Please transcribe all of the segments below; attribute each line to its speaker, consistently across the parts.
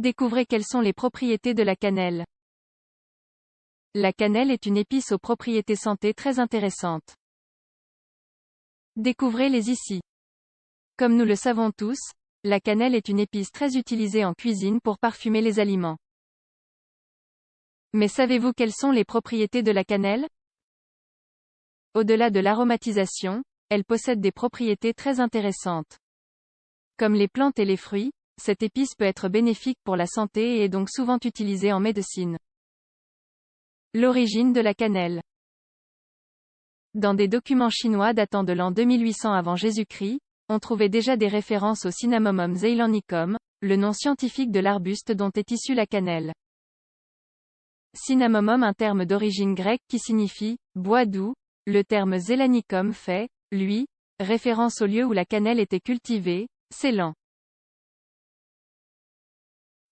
Speaker 1: Découvrez quelles sont les propriétés de la cannelle. La cannelle est une épice aux propriétés santé très intéressantes. Découvrez-les ici. Comme nous le savons tous, la cannelle est une épice très utilisée en cuisine pour parfumer les aliments. Mais savez-vous quelles sont les propriétés de la cannelle? Au-delà de l'aromatisation, elle possède des propriétés très intéressantes. Comme les plantes et les fruits, cette épice peut être bénéfique pour la santé et est donc souvent utilisée en médecine. L'origine de la cannelle. Dans des documents chinois datant de l'an 2800 avant Jésus-Christ, on trouvait déjà des références au Cinnamomum zeylanicum, le nom scientifique de l'arbuste dont est issue la cannelle. Cinnamomum, un terme d'origine grecque qui signifie « bois doux », le terme zeylanicum fait, lui, référence au lieu où la cannelle était cultivée, Ceylan.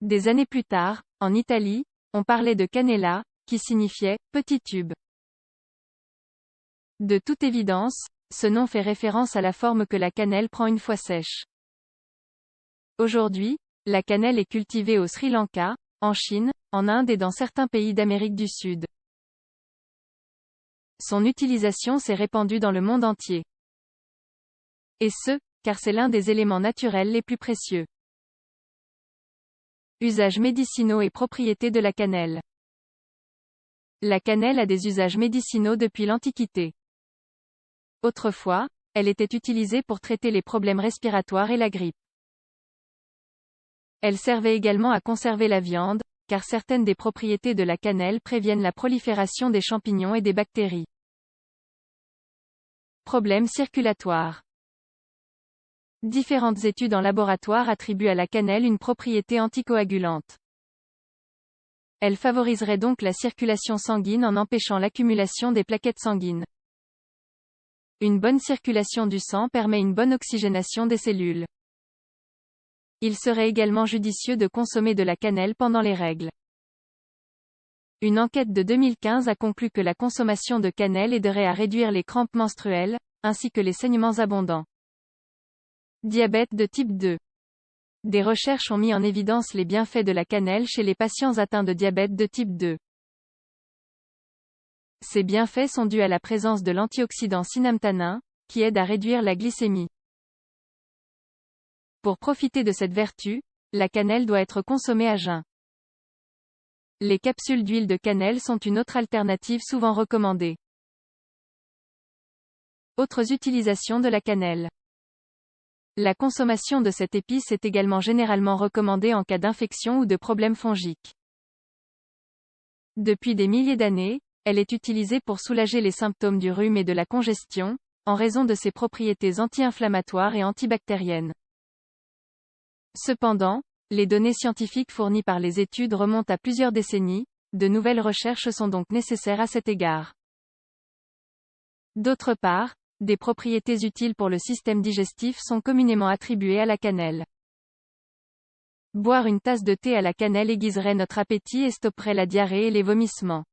Speaker 1: Des années plus tard, en Italie, on parlait de cannella, qui signifiait « petit tube ». De toute évidence, ce nom fait référence à la forme que la cannelle prend une fois sèche. Aujourd'hui, la cannelle est cultivée au Sri Lanka, en Chine, en Inde et dans certains pays d'Amérique du Sud. Son utilisation s'est répandue dans le monde entier. Et ce, car c'est l'un des éléments naturels les plus précieux. Usages médicinaux et propriétés de la cannelle. La cannelle a des usages médicinaux depuis l'Antiquité. Autrefois, elle était utilisée pour traiter les problèmes respiratoires et la grippe. Elle servait également à conserver la viande, car certaines des propriétés de la cannelle préviennent la prolifération des champignons et des bactéries. Problèmes circulatoires. Différentes études en laboratoire attribuent à la cannelle une propriété anticoagulante. Elle favoriserait donc la circulation sanguine en empêchant l'accumulation des plaquettes sanguines. Une bonne circulation du sang permet une bonne oxygénation des cellules. Il serait également judicieux de consommer de la cannelle pendant les règles. Une enquête de 2015 a conclu que la consommation de cannelle aiderait à réduire les crampes menstruelles, ainsi que les saignements abondants. Diabète de type 2. Des recherches ont mis en évidence les bienfaits de la cannelle chez les patients atteints de diabète de type 2. Ces bienfaits sont dus à la présence de l'antioxydant synamtanin, qui aide à réduire la glycémie. Pour profiter de cette vertu, la cannelle doit être consommée à jeun. Les capsules d'huile de cannelle sont une autre alternative souvent recommandée. Autres utilisations de la cannelle. La consommation de cette épice est également généralement recommandée en cas d'infection ou de problèmes fongiques. Depuis des milliers d'années, elle est utilisée pour soulager les symptômes du rhume et de la congestion, en raison de ses propriétés anti-inflammatoires et antibactériennes. Cependant, les données scientifiques fournies par les études remontent à plusieurs décennies, de nouvelles recherches sont donc nécessaires à cet égard. D'autre part, des propriétés utiles pour le système digestif sont communément attribuées à la cannelle. Boire une tasse de thé à la cannelle aiguiserait notre appétit et stopperait la diarrhée et les vomissements.